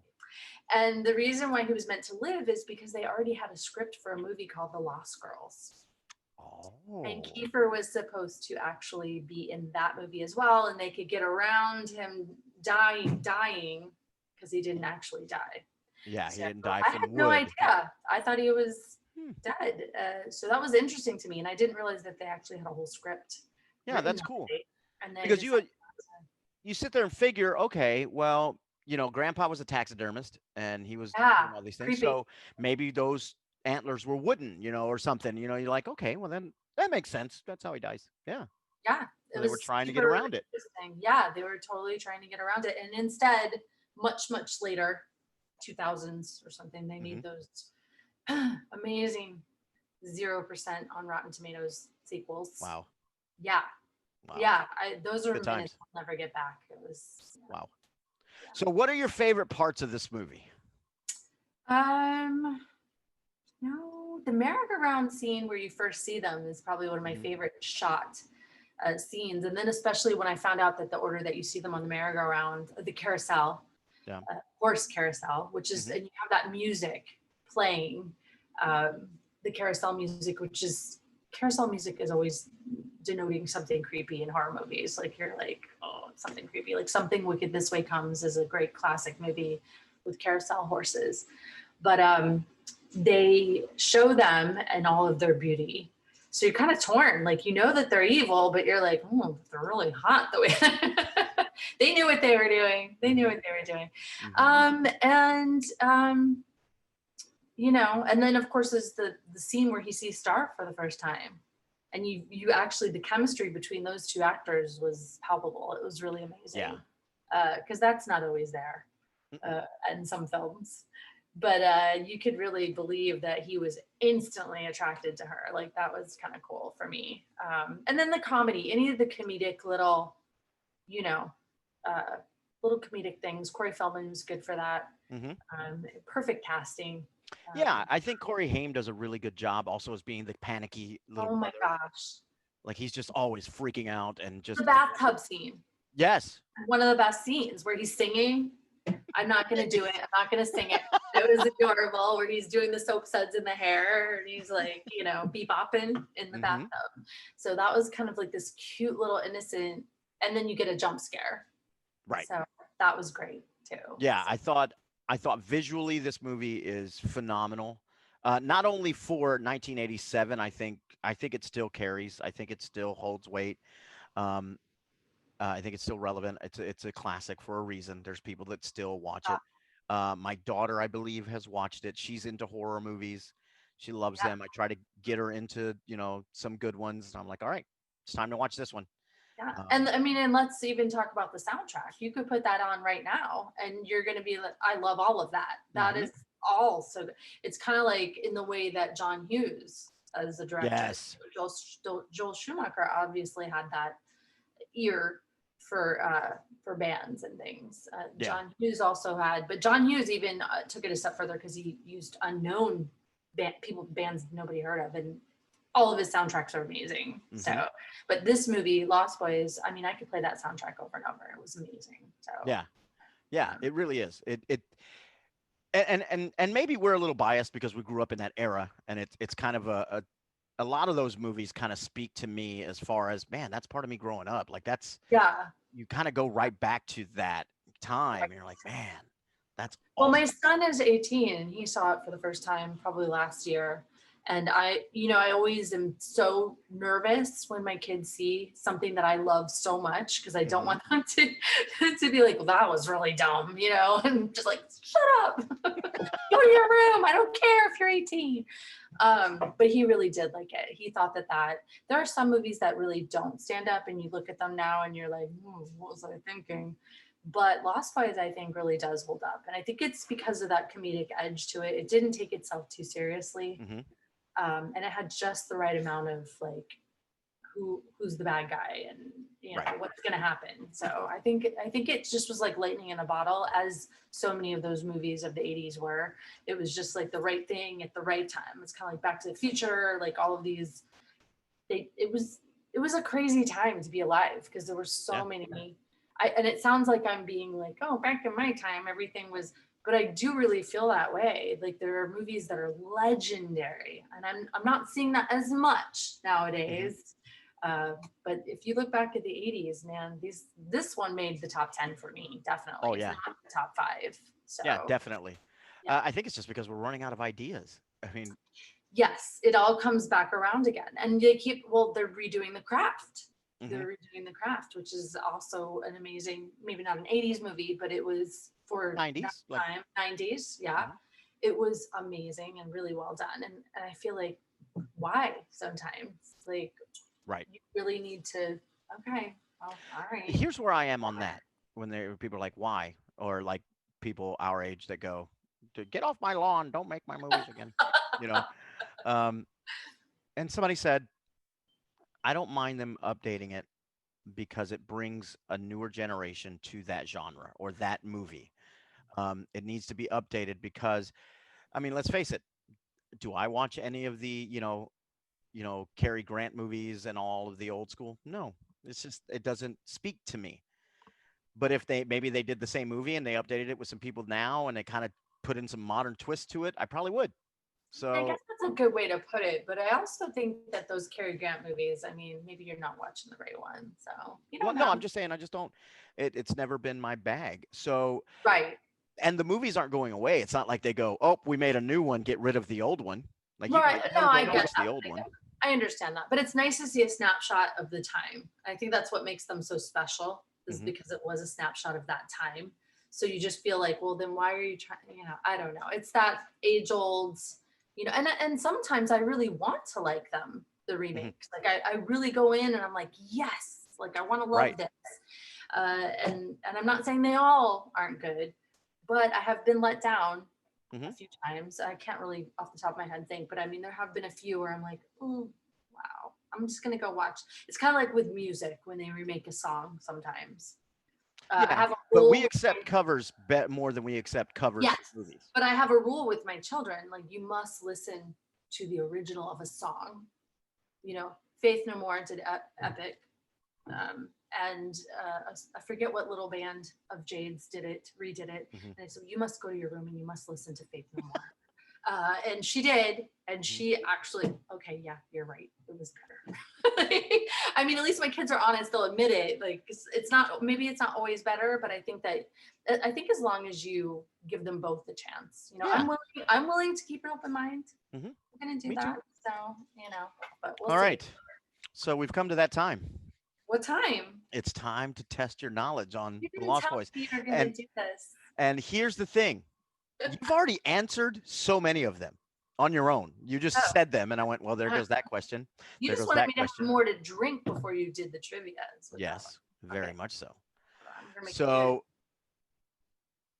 And the reason why he was meant to live is because they already had a script for a movie called The Lost Girls. And Oh. Kiefer was supposed to actually be in that movie as well, and they could get around him dying because he didn't actually die. Yeah, he So didn't die I from had no wood. idea. I thought he was Hmm. dead. So that was interesting to me, and I didn't realize that they actually had a whole script. Yeah, written that's that cool. day, and they Because decided you sit there and figure, okay, well, Grandpa was a taxidermist and he was yeah, doing all these things. creepy. So maybe those antlers were wooden, or something. You're like, okay, well then that makes sense. That's how he dies. Yeah. Yeah, So it they were was trying to get super around it. interesting. Yeah, they were totally trying to get around it, and instead, much later, 2000s or something. They Hmm. made those amazing 0% on Rotten Tomatoes sequels. Wow. Yeah. Wow. Yeah. Those are Good minutes times. I'll never get back. It was, Wow. yeah. So, what are your favorite parts of this movie? Um, no, the merry-go-round scene where you first see them is probably one of my Hmm. favorite shot scenes. And then, especially when I found out that the order that you see them on the merry-go-round, the carousel, Yeah. horse carousel, which is, Hmm. and you have that music playing, um, the carousel music, which is, carousel music is always denoting something creepy in horror movies. Like you're like, oh, it's something creepy. Like Something Wicked This Way Comes is a great classic movie with carousel horses. But they show them and all of their beauty. So you're kind of torn. Like you know that they're evil, but you're like, oh, they're really hot the way they knew what they were doing. They knew Hmm. what they were doing. Hmm. And and then of course is the scene where he sees Star for the first time. And you actually, the chemistry between those two actors was palpable. It was really Yeah. amazing. Because that's not always there Mm-mm. in some films. But you could really believe that he was instantly attracted to her. Like that was kind of cool for me. And then the comedy, any of the comedic little, you know, uh, little comedic things. Corey Feldman was good for that. Hmm. Perfect casting. Yeah, I think Corey Haim does a really good job also as being the panicky little Oh my brother. gosh. Like he's just always freaking out and The just bathtub scene. yes. One of the best scenes where he's singing. I'm not gonna do it. I'm not gonna sing it. It was adorable where he's doing the soap suds in the hair and he's like, bebopping in the Hmm. bathtub. So that was kind of like this cute little innocent, and then you get a jump scare. Right. So that was great too. Yeah, So, I thought visually this movie is phenomenal. Not only for 1987, I think it still carries. I think it still holds weight. Um, I think it's still relevant. It's a classic for a reason. There's people that still watch uh, it. My daughter, I believe, has watched it. She's into horror movies. She loves yeah, them. I try to get her into some good ones. I'm like, all right, it's time to watch this one. yeah. And Um, I mean, and let's even talk about the soundtrack. You could put that on right now and you're gonna be like, I love all of that. That mhm. is all so good. It's kind of like in the way that John Hughes as a director, Yes. Joel Schumacher obviously had that ear for bands and things. Yeah. John Hughes also had, but John Hughes even took it a step further because he used unknown bands nobody heard of, and all of his soundtracks are amazing. So, Hmm. but this movie, Lost Boys, I mean, I could play that soundtrack over and over. It was amazing. So, Yeah. Yeah. um, It really is. And maybe we're a little biased because we grew up in that era, and it's kind of a lot of those movies kind of speak to me as far as man, that's part of me growing up. Like that's yeah. you kind of go right back to that time, and you're like, man, that's Well, my awesome. son is 18 and he saw it for the first time probably last year. And I always am so nervous when my kids see something that I love so much because I don't Hmm. want them to be like, well, that was really dumb, and just like, shut up, go to your room. I don't care if you're 18. But he really did like it. He thought that there are some movies that really don't stand up and you look at them now and you're like, what was I thinking? But Lost Boys, I think, really does hold up. And I think it's because of that comedic edge to it. It didn't take itself too seriously. Hmm. And it had just the right amount of like who's the bad guy and Right. what's gonna happen. So I think it just was like lightning in a bottle, as so many of those movies of the 80s were. It was just like the right thing at the right time. It's kind of like Back to the Future, like all of these. It was a crazy time to be alive because there were Yeah. so many. And it sounds like I'm being like, oh, back in my time, everything was, but I do really feel that way. Like there are movies that are legendary, and I'm not seeing that as much Hmm. nowadays. Uh, but if you look back at the 80s, man, this one made the top 10 for me, definitely. Oh It's yeah. not the top five. Yeah. So Definitely. yeah. I think it's just because we're running out of ideas. I mean, Yes, it all comes back around again. And they're redoing The Craft. hmm, They're redoing The Craft, which is also an amazing, maybe not an 80s movie, but it was for that 90s, like, time, 90s. Yeah. mhm, It was amazing and really well done. And I feel like, why sometimes? Like, right. you really need to, okay, well, all right. Here's where I am on that. When people are like, why, or like people our age that go, to get off my lawn. Don't make my movies again. You know. Um, and somebody said, I don't mind them updating it because it brings a newer generation to that genre or that movie. It needs to be updated because, I mean, let's face it. Do I watch any of the, Cary Grant movies and all of the old school? No, it's just it doesn't speak to me. But if they maybe they did the same movie and they updated it with some people now and they kind of put in some modern twist to it, I probably would. I guess So, that's a good way to put it, but I also think that those Cary Grant movies, I mean, maybe you're not watching the right one, so you don't well, no, know. I'm just saying I just don't. It's never been my bag. So, Right. and the movies aren't going away. It's not like they go, oh, we made a new one, get rid of the old one. Like Right. you No, can I go get watch the that. old one. I understand that. But it's nice to see a snapshot of the time. I think that's what makes them so special, is Hmm. because it was a snapshot of that time. So you just feel like, well, then why are you trying? I don't know. It's that age old, and sometimes I really want to like them, the Hmm. remakes. Like I really go in and I'm like, yes, like I want to love Right. this. And I'm not saying they all aren't good, but I have been let down a Hmm. few times. I can't really off the top of my head think, but I mean, there have been a few where I'm like, oh, wow, I'm just gonna go watch. It's kind of like with music when they remake a song sometimes. I Yeah, have a but rule we with accept covers bet more than we accept covers yes, for movies. but I have a rule with my children. Like you must listen to the original of a song. Faith No More did Epic, and I forget what little band of Jades redid it. Hmm. And I said, you must go to your room and you must listen to Faith No More. And she did, and Hmm. she actually, okay, yeah, you're right, it was better. I mean, at least my kids are honest; they'll admit it. Like it's not, maybe it's not always better, but I think as long as you give them both the chance, Yeah. I'm willing to keep an open mind. Hmm. I'm gonna do Me too. that, so but we'll All see. right. So we've come to that time. What time? It's time to test your knowledge on You the didn't Lost tell Boys. me you were gonna And do this. and here's the thing. You've already answered so many of them on your own. You just Oh, said them and I went, well, there uh, goes that question. you There just goes wanted that me to have question. more to drink before you did the trivia. Is what that Yes, was. very Okay, much so. hold on. I'm gonna make a beer. So,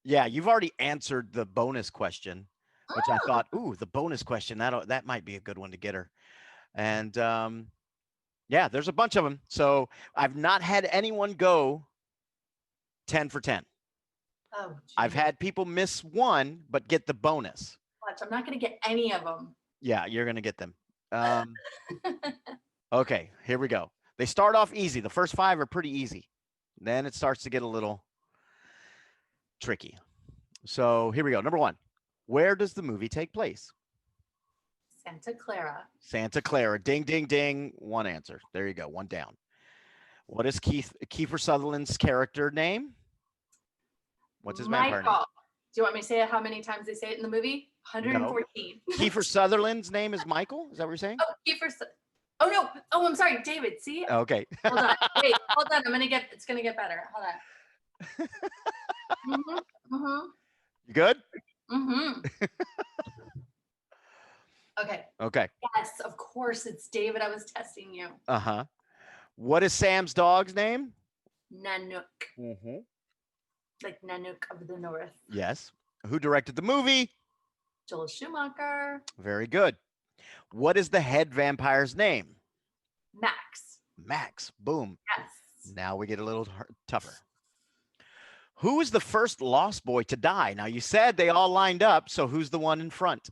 yeah, you've already answered the bonus question, which I Mm, thought, ooh, the bonus question, that might be a good one to get her. And yeah, there's a bunch of them. So, I've not had anyone go 10 for 10. oh, I've geez. had people miss one, but get the bonus. Watch. I'm not gonna get any of them. Yeah, you're going to get them. Um, okay, here we go. They start off easy. The first five are pretty easy. Then it starts to get a little tricky. So here we go. Number one. Where does the movie take place? Santa Clara. Santa Clara. Ding, ding, ding. One answer. There you go. One down. What is Kiefer Sutherland's character name? What's his vampire name? Michael. Do you want me to say how many times they say it in the movie? No. 114. Kiefer Sutherland's name is Michael. Is that what you're saying? Oh, Kiefer. Oh no. Oh, I'm sorry, David. See? Okay. Hold on. Wait. Hold on. It's gonna get better. Hold on. Mhm. You good? Mhm. Mhm. Okay. Okay. Yes, of course it's David. I was testing you. Uh huh. What is Sam's dog's name? Nanook, Mm-hmm. like Nanook of the North. Yes. Who directed the movie? Joel Schumacher. Very good. What is the head vampire's name? Max. Max. Boom. Yes. Now we get a little tougher. Who is the first Lost Boy to die? Now you said they all lined up, so who's the one in front?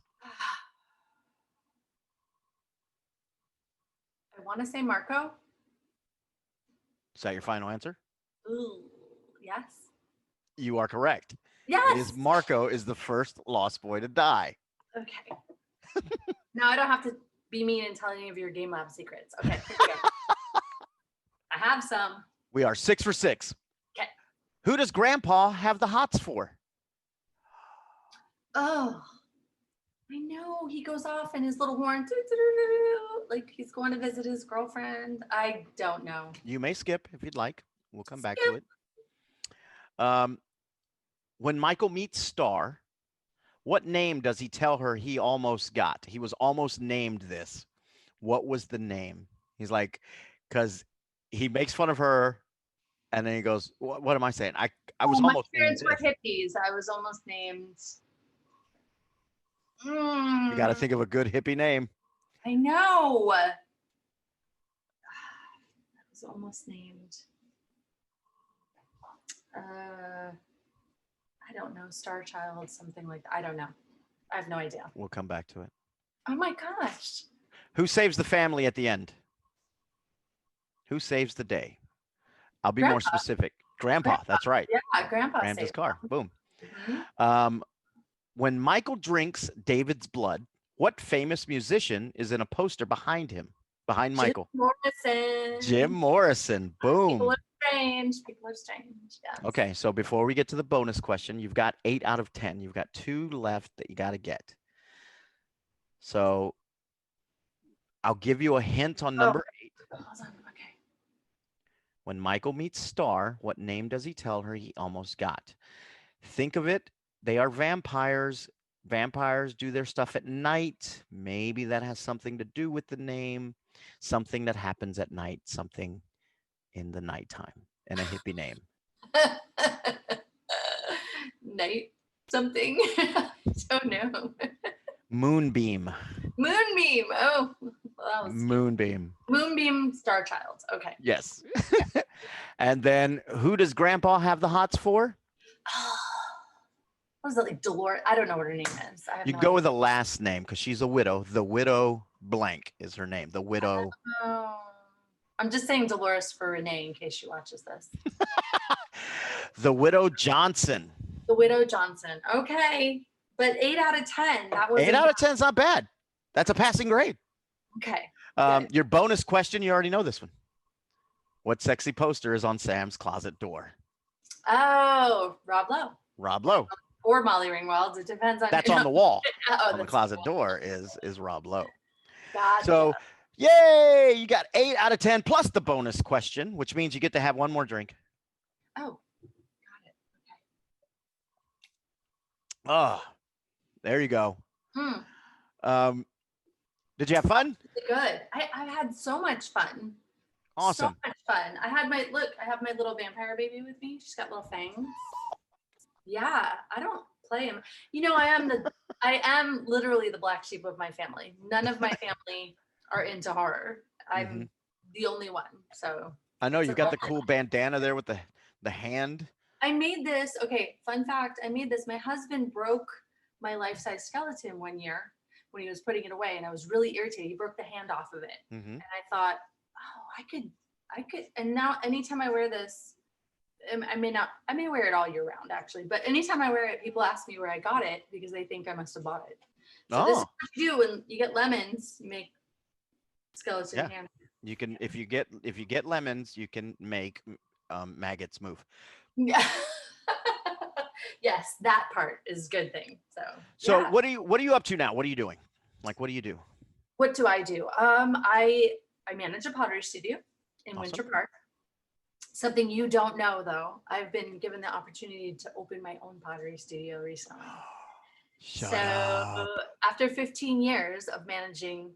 I want to say Marco. Is that your final answer? Ooh, yes. You are correct. It is Yes. Marco is the first Lost Boy to die. Okay. Now I don't have to be mean and tell any of your game lab secrets. Okay, here we go. I have some. We are 6 for 6. Okay. Who does Grandpa have the hots for? Oh, I know. He goes off in his little horn, like he's going to visit his girlfriend. I don't know. You may skip if you'd like. We'll come back to Skip. it. Um, when Michael meets Star, what name does he tell her he almost got? He was almost named this. What was the name? He's like, because he makes fun of her, and then he goes, "What am I saying? I Oh, was my almost named parents were this." hippies. I was almost named. You got to Mm, think of a good hippie name. I know. That was almost named. Uh, I don't know. Star Child, something like that. I don't know. I have no idea. We'll come back to it. Oh my gosh. Who saves the family at the end? Who saves the day? I'll be more Grandpa. specific. Grandpa. Grandpa. That's right. Yeah, Grandpa Grams his saved car. them. Boom. Mhm. Um, when Michael drinks David's blood, what famous musician is in a poster behind him? Behind Jim Michael? Jim Morrison. Morrison. People Boom. are strange. People are strange. Yes. Okay, so before we get to the bonus question, you've got 8 out of 10. You've got 2 left that you got to get. So I'll give you a hint on Oh, number 8. hold on. Okay. When Michael meets Star, what name does he tell her he almost got? Think of it. They are vampires. Vampires do their stuff at night. Maybe that has something to do with the name. Something that happens at night, something in the nighttime, and a hippie name. Night something. I don't know. Moonbeam. Moonbeam. Oh, well, that was cute. Moonbeam. Moonbeam Star Child. Okay. Yes. And then who does Grandpa have the hots for? What was it like Dolores? I don't know what her name is. I have You no go idea. with a last name because she's a widow. The widow blank is her name. The widow. Oh, I'm just saying Dolores for Renee in case she watches this. The widow Johnson. The Widow Johnson. Okay. But 8 out of 10. That 8 wasn't out bad. of 10 is not bad. That's a passing grade. Okay. Good. Your bonus question, you already know this one. What sexy poster is on Sam's closet door? Oh, Rob Lowe. Rob Lowe. Or Molly Ringwald. It depends on That's on the wall. Oh, On the that's closet door is Rob Lowe. gotcha. So, yay! You got 8 out of 10 plus the bonus question, which means you get to have one more drink. Oh, got it. Oh, there you go. Hmm. Um, did you have fun? Good. I've had so much fun. So Awesome. much fun. I have my little vampire baby with me. She's got little fangs. Yeah, I don't play him. I am literally the black sheep of my family. None of my family are into horror. hmm I'm the only one. So I know it's you a got little the cool bandana there with the hand. I made this. Okay, fun fact. I made this. My husband broke my life-size skeleton one year when he was putting it away, and I was really irritated. He broke the hand off of it, hmm and I thought, oh, I could. And now, anytime I wear this, I may wear it all year round actually, but anytime I wear it, people ask me where I got it because they think I must have bought it. So this is Oh, what you do when you get lemons. You make skeleton yeah. hand. You can if you get lemons, you can make maggots move. Yeah. Yes, that part is a good thing. So So yeah. what are you up to now? What are you doing? Like what do you do? What do I do? I manage a pottery studio in Awesome. Winter Park. Something you don't know though, I've been given the opportunity to open my own pottery studio recently. So Shut up. after 15 years of managing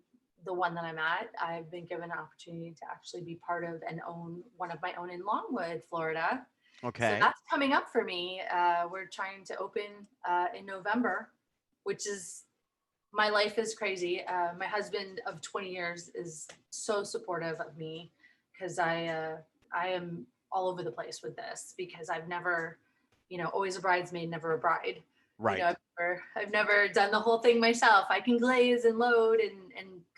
the one that I'm at, I've been given an opportunity to actually be part of and own one of my own in Longwood, Florida. So Okay. that's coming up for me. We're trying to open in November, which is my life is crazy. My husband of 20 years is so supportive of me because I am all over the place with this because I've never, always a bridesmaid, never a bride. Right. I've never done the whole thing myself. I can glaze and load and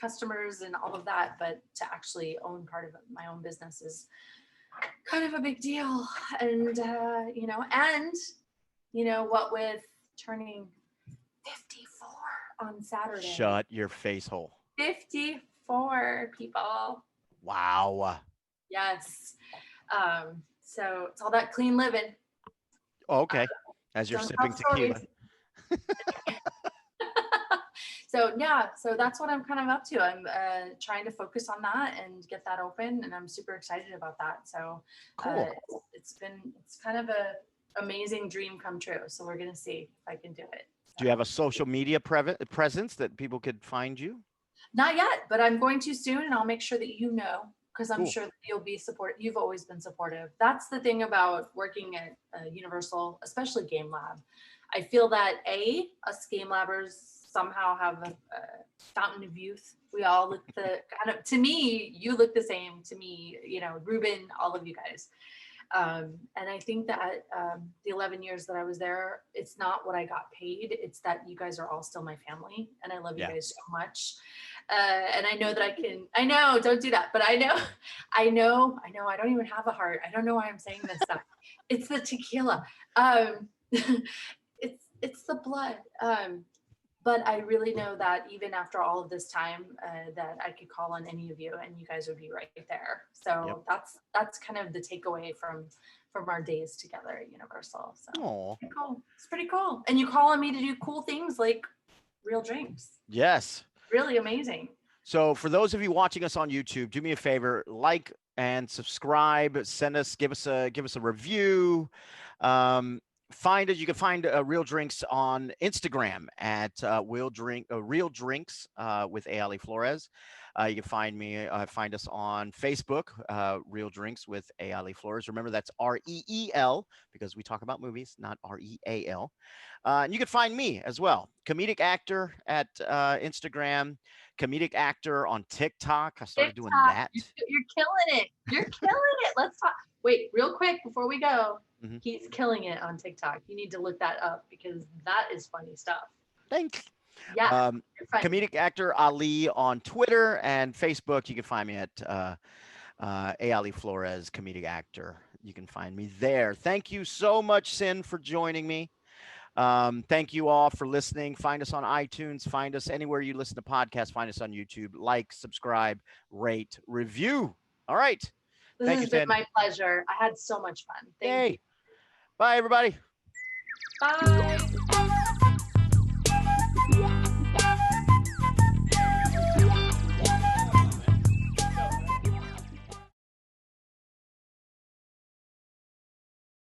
customers and all of that, but to actually own part of my own business is kind of a big deal. And what with turning 54 on Saturday. Shut your face hole. 54 people. Wow. Yes. So it's all that clean living. Oh, okay. As you're Don't sipping tell stories. tequila. So yeah, so that's what I'm kind of up to. I'm trying to focus on that and get that open, and I'm super excited about that. So Cool. it's kind of a amazing dream come true. So we're gonna see if I can do it. Do you have a social media presence that people could find you? Not yet, but I'm going to soon, and I'll make sure that because I'm Cool. sure that you'll be support. You've always been supportive. That's the thing about working at Universal, especially Game Lab. I feel that us Game Labbers somehow have a fountain of youth. We all look the kind of, to me, you look the same to me, you know, Ruben, all of you guys. And I think that the 11 years that I was there, it's not what I got paid. It's that you guys are all still my family, and I love you Yeah. guys so much. And I know that I can. I know, don't do that, but I know, I know. I don't even have a heart. I don't know why I'm saying this stuff. It's the tequila. It's the blood. But I really know that even after all of this time, that I could call on any of you, and you guys would be right there. So Yep. that's kind of the takeaway from our days together at Universal. So Oh, pretty cool. It's pretty cool. And you call on me to do cool things like real drinks. yes. Really amazing. So for those of you watching us on YouTube, do me a favor, like and subscribe. Give us a review. Find it. You can find Real Drinks on Instagram at Real Drinks with Ali Flores. You can find us on Facebook, Real Drinks with Ali Flores. Remember, that's REEL because we talk about movies, not REAL. And you can find me as well, comedic actor at Instagram, comedic actor on TikTok. I started doing TikTok, that. you're killing it. You're killing it. Let's talk. Wait, real quick before we go. Mhm. He's killing it on TikTok. You need to look that up because that is funny stuff. Thanks. Yeah, Um, you're funny. comedic actor Ali on Twitter and Facebook. You can find me at A. Ali Flores, comedic actor. You can find me there. Thank you so much, Cyn, for joining me. Thank you all for listening. Find us on iTunes. Find us anywhere you listen to podcasts. Find us on YouTube. Like, subscribe, rate, review. All right. This Thank you, has been Cyn. my pleasure. I had so much fun. Thank you. Yay. Bye, everybody. Bye.